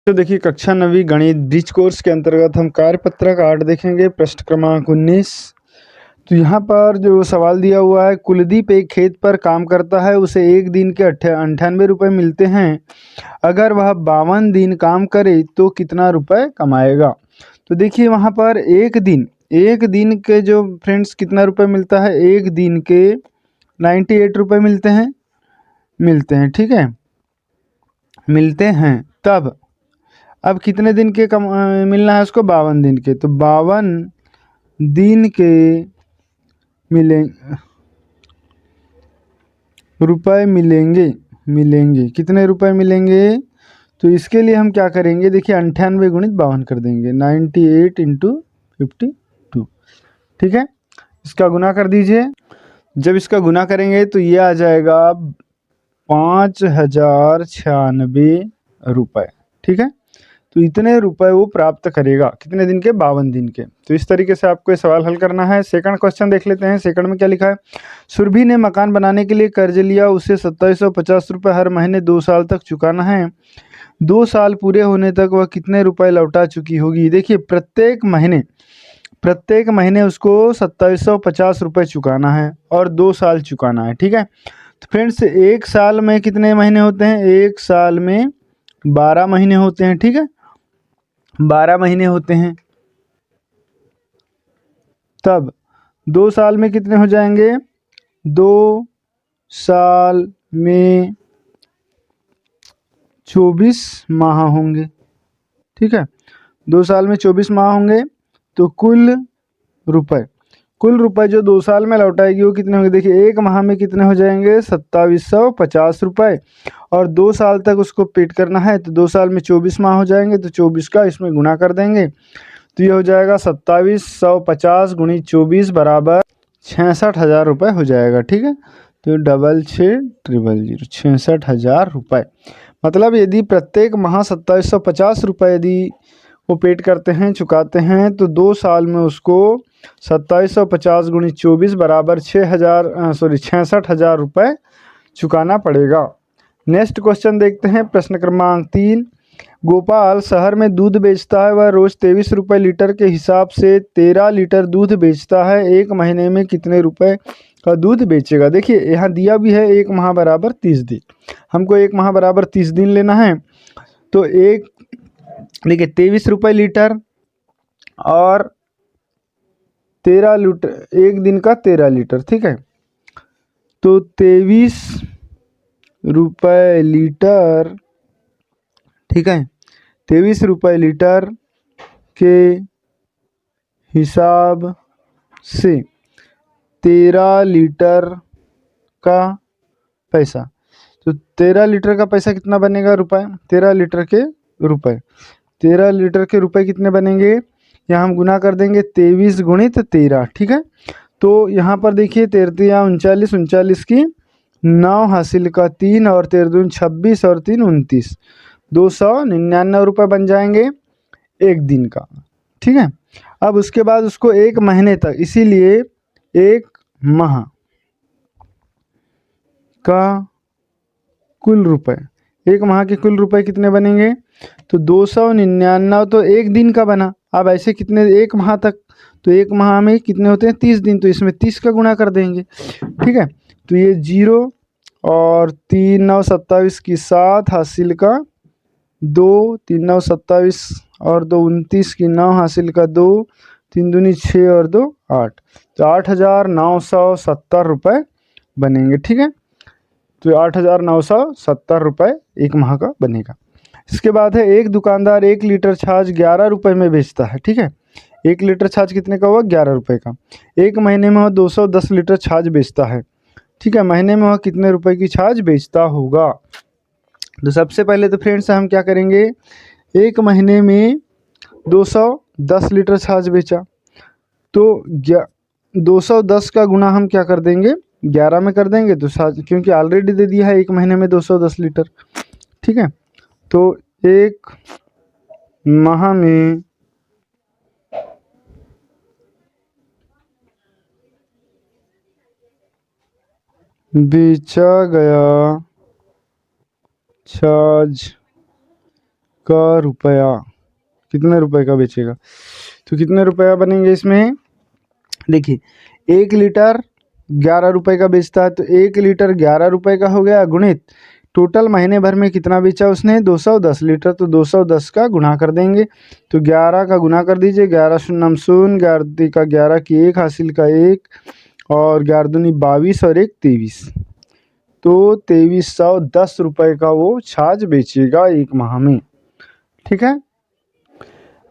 तो देखिए कक्षा 9वीं गणित ब्रिज कोर्स के अंतर्गत हम कार्यपत्रक 8 देखेंगे, प्रश्न क्रमांक 19। तो यहाँ पर जो सवाल दिया हुआ है, कुलदीप एक खेत पर काम करता है, उसे एक दिन के 98 रुपये मिलते हैं। अगर वह 52 दिन काम करे तो कितना रुपए कमाएगा। तो देखिए वहाँ पर एक दिन के जो फ्रेंड्स कितना रुपए मिलता है, एक दिन के 98 रुपये मिलते हैं, ठीक है, मिलते हैं। तब अब कितने दिन के मिलना है उसको, 52 दिन के। तो 52 दिन के रुपए मिलेंगे कितने रुपए मिलेंगे। तो इसके लिए हम क्या करेंगे, देखिए 98 गुणित 52 कर देंगे, 98 इंटू 52, ठीक है। इसका गुना कर दीजिए। जब इसका गुना करेंगे तो ये आ जाएगा 5096 रुपये, ठीक है। तो इतने रुपए वो प्राप्त करेगा कितने दिन के, 52 दिन के। तो इस तरीके से आपको ये सवाल हल करना है। सेकंड क्वेश्चन देख लेते हैं। सेकंड में क्या लिखा है, सुरभि ने मकान बनाने के लिए कर्ज लिया, उसे 2750 रुपये हर महीने 2 साल तक चुकाना है। 2 साल पूरे होने तक वह कितने रुपए लौटा चुकी होगी। देखिए प्रत्येक महीने उसको 2750 रुपये चुकाना है और 2 साल चुकाना है, ठीक है। तो फ्रेंड्स एक साल में कितने महीने होते हैं, एक साल में 12 महीने होते हैं, ठीक है, 12 महीने होते हैं। तब 2 साल में कितने हो जाएंगे, 2 साल में 24 माह होंगे, ठीक है, 2 साल में 24 माह होंगे। तो कुल रुपए जो 2 साल में लौटाएगी वो कितने होंगे। देखिए एक माह में कितने हो जाएंगे, 2750 रुपये, और 2 साल तक उसको पेड करना है। तो 2 साल में 24 माह हो जाएंगे, तो 24 का इसमें गुना कर देंगे। तो ये हो जाएगा 2750 गुणित 24 बराबर 66,000 रुपये हो जाएगा, ठीक है। तो 66,000 66,000 रुपये। मतलब यदि प्रत्येक माह 2750 रुपये यदि वो पेड करते हैं, चुकाते हैं, तो 2 साल में उसको 2750 गुणित 24 बराबर 66,000 रुपये चुकाना पड़ेगा। नेक्स्ट क्वेश्चन देखते हैं, प्रश्न क्रमांक 3। गोपाल शहर में दूध बेचता है, वह रोज़ 23 रुपये लीटर के हिसाब से 13 लीटर दूध बेचता है। एक महीने में कितने रुपए का दूध बेचेगा। देखिए यहाँ दिया भी है एक माह बराबर 30 दिन, हमको एक माह बराबर 30 दिन लेना है। तो एक देखिए 23 रुपये लीटर और 13 लीटर, एक दिन का 13 लीटर, ठीक है। तो 23 रुपये लीटर, ठीक है, 23 रुपये लीटर के हिसाब से 13 लीटर का पैसा। तो 13 लीटर का पैसा कितना बनेगा, रुपए, 13 लीटर के रुपए, 13 लीटर के रुपए कितने बनेंगे, यहाँ हम गुना कर देंगे 23 गुणित 13, ठीक है। तो यहाँ पर देखिए 13 39, 39 की 9 हासिल का 3 और 13 दूनी 26 और 3 29, 299 रुपये बन जाएंगे एक दिन का, ठीक है। अब उसके बाद उसको एक महीने तक, इसीलिए एक माह का कुल रुपए, एक माह के कुल रुपए कितने बनेंगे। तो 299 तो एक दिन का बना। अब ऐसे कितने एक माह तक, तो एक माह में कितने होते हैं, 30 दिन, तो इसमें 30 का गुणा कर देंगे, ठीक है। तो ये 0 और 3 9 27 की 7 हासिल का 2, 3 9 27 और 2 29 की 9 हासिल का 2, 3 दूनी 6 और 2 8, तो 8,970 रुपये बनेंगे, ठीक है। तो 8,970 रुपये एक माह का बनेगा। इसके बाद है, एक दुकानदार 1 लीटर छाछ 11 रुपये में बेचता है, ठीक है। 1 लीटर छाछ कितने का हुआ, 11 रुपये का। एक महीने में वह 210 लीटर छाछ बेचता है, ठीक है। महीने में वह कितने रुपए की छाछ बेचता होगा। तो सबसे पहले तो फ्रेंड्स हम क्या करेंगे, एक महीने में 210 लीटर छाछ बेचा, तो 210 का गुना हम क्या कर देंगे, 11 में कर देंगे। तो क्योंकि ऑलरेडी दे दिया है एक महीने में 210 लीटर, ठीक है। तो एक माह में बेचा गया छाछ का रुपया, कितने रुपए का बेचेगा, तो कितने रुपया बनेंगे इसमें। देखिए 1 लीटर 11 रुपए का बेचता है, तो 1 लीटर 11 रुपए का हो गया, गुणित टोटल महीने भर में कितना बेचा उसने 210 लीटर, तो 210 का गुणा कर देंगे। तो 11 का गुणा कर दीजिए, 11 शून्य शून्य, 11 का 11 की 1, हासिल का 1, और 11 दूनी 22 और 1 23, तो 2310 रुपये का वो छाछ बेचेगा 1 माह में। ठीक है।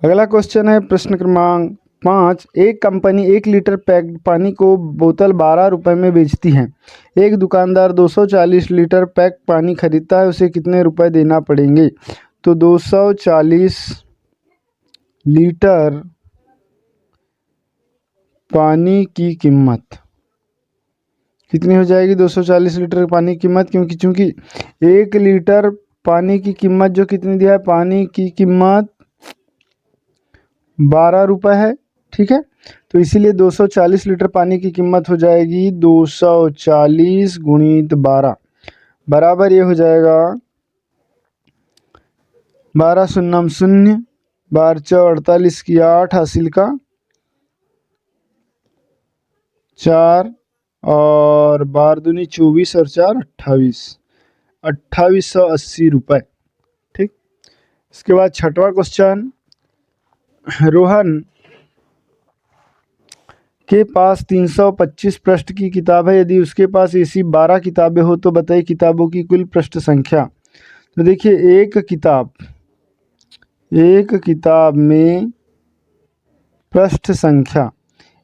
अगला क्वेश्चन है प्रश्न क्रमांक 5। एक कंपनी 1 लीटर पैक्ड पानी को बोतल 12 रुपये में बेचती है। एक दुकानदार 240 लीटर पैक पानी खरीदता है, उसे कितने रुपए देना पड़ेंगे। तो 240 लीटर पानी की कीमत कितनी हो जाएगी, 240 लीटर पानी की कीमत, क्योंकि चूंकि 1 लीटर पानी की कीमत जो कितनी दिया है, पानी की कीमत 12 रुपये है। ठीक है, तो इसीलिए 240 लीटर पानी की कीमत हो जाएगी 240 गुणित 12, बराबर ये हो जाएगा 12 शून्य शून्य, 12 चौ 48 की 8, हासिल का 4, और 12 दूनी 24 और 4 28, 2880 रुपये। ठीक। इसके बाद छठवां क्वेश्चन, रोहन के पास 325 पृष्ठ की किताब है, यदि उसके पास ऐसी 12 किताबें हो तो बताइए किताबों की कुल पृष्ठ संख्या। तो देखिए एक किताब में पृष्ठ संख्या,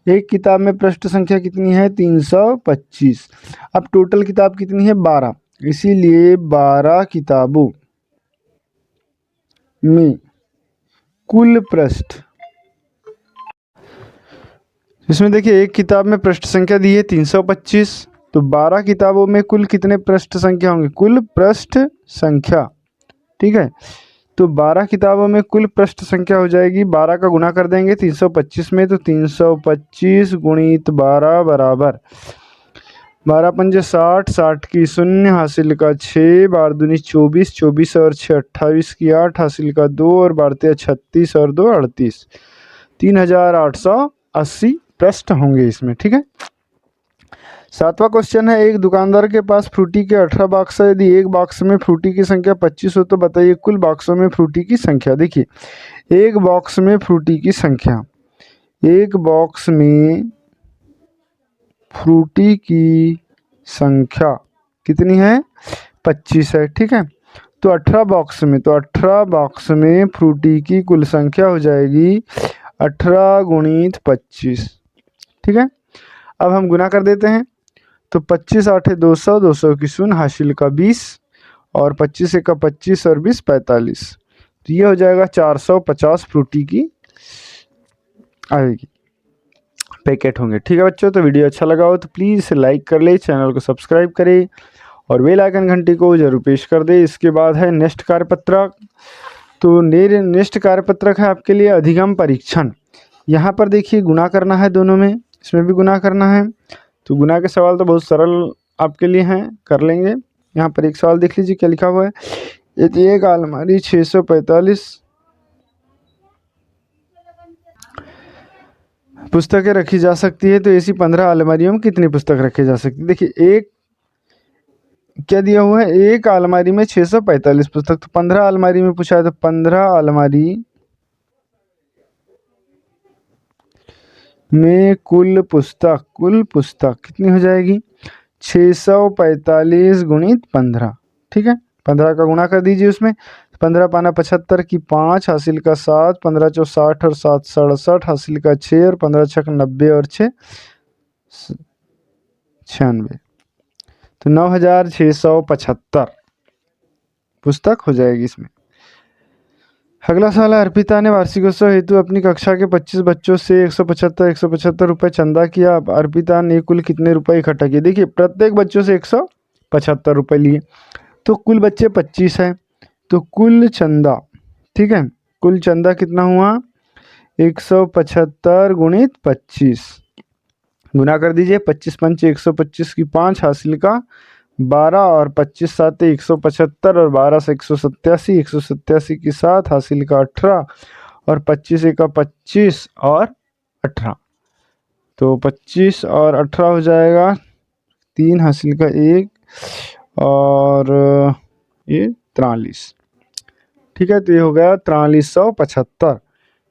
एक किताब में पृष्ठ संख्या कितनी है 325। अब टोटल किताब कितनी है 12, इसीलिए 12 किताबों में कुल पृष्ठ, इसमें देखिए एक किताब में पृष्ठ संख्या दी है 325, तो 12 किताबों में कुल कितने पृष्ठ संख्या होंगे, कुल पृष्ठ संख्या। ठीक है, तो 12 किताबों में कुल पृष्ठ संख्या हो जाएगी, 12 का गुणा कर देंगे 325 में, तो 325 गुणित 12 बराबर 12 पंजे 60, 60 की 0, हासिल का 6, 12 दूनी 24, 24 और 6 28 की 8, हासिल का 2, और 12 36 और 2 38, 3880 पृष्ठ होंगे इसमें। ठीक है। सातवां क्वेश्चन है, एक दुकानदार के पास फ्रूटी के 18 बॉक्स है, यदि एक बॉक्स में फ्रूटी की संख्या 25 हो तो बताइए कुल बॉक्सों में फ्रूटी की संख्या। देखिए एक बॉक्स में फ्रूटी की संख्या, एक बॉक्स में फ्रूटी की संख्या कितनी है 25 है। ठीक है, तो 18 बॉक्स में, तो 18 बॉक्स में फ्रूटी की कुल संख्या हो जाएगी 18 गुणित 25। ठीक है, अब हम गुना कर देते हैं, तो 25 8 200, 200 की 0, हासिल का 20, और 25 का 25 और 20 45, तो ये हो जाएगा 450 फ्रूटी की आएगी, पैकेट होंगे। ठीक है बच्चों, तो वीडियो अच्छा लगा हो तो प्लीज़ इसे लाइक कर ले, चैनल को सब्सक्राइब करें और बेल आइकन घंटी को जरूर पेश कर दे। इसके बाद है नेक्स्ट कार्यपत्रक, तो नेक्स्ट कार्यपत्रक है आपके लिए अधिगम परीक्षण। यहाँ पर देखिए गुना करना है दोनों में, इसमें भी गुना करना है, तो गुना के सवाल तो बहुत सरल आपके लिए हैं, कर लेंगे। यहाँ पर एक सवाल देख लीजिए क्या लिखा हुआ है, यदि एक अलमारी 645 पुस्तकें रखी जा सकती है तो ऐसी 15 अलमारियों में कितनी पुस्तक रखी जा सकती है। देखिए एक क्या दिया हुआ है, एक अलमारी में 645 पुस्तक, तो 15 अलमारी में पूछा है, तो 15 अलमारी में कुल पुस्तक कितनी हो जाएगी 645 गुणित 15। ठीक है, 15 का गुणा कर दीजिए उसमें, 15 पाना 75 की 5, हासिल का 7, 15 चौ 60 और 7 67, हासिल का 6, और 15 छक 90 और 6 96, तो 9675 पुस्तक हो जाएगी इसमें। अगला सवाल है, अर्पिता ने वार्षिकोत्सव हेतु अपनी कक्षा के 25 बच्चों से 175 रुपये चंदा किया। अब अर्पिता ने कुल कितने रुपए इकट्ठा किए। देखिए प्रत्येक बच्चों से 175 रुपये लिए, तो कुल बच्चे 25 हैं, तो कुल चंदा, ठीक है, कुल चंदा कितना हुआ 175 गुणित 25, गुना कर दीजिए, 25 पंच 125 की 5, हासिल का 12 और 25 7 175 और 12 से 187, 187 के साथ हासिल का 18 और 25 का 25 और 18, तो 25 और 18 हो जाएगा 3 हासिल का 1 और ये 43। ठीक है, तो ये हो गया 4375।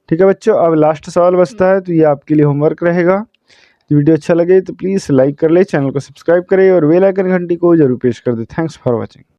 ठीक है बच्चों, अब लास्ट सवाल बचता है, तो ये आपके लिए होमवर्क रहेगा। वीडियो अच्छा लगे तो प्लीज़ लाइक कर ले, चैनल को सब्सक्राइब करें और बेल आइकन घंटी को जरूर प्रेस कर दे। Thanks for watching.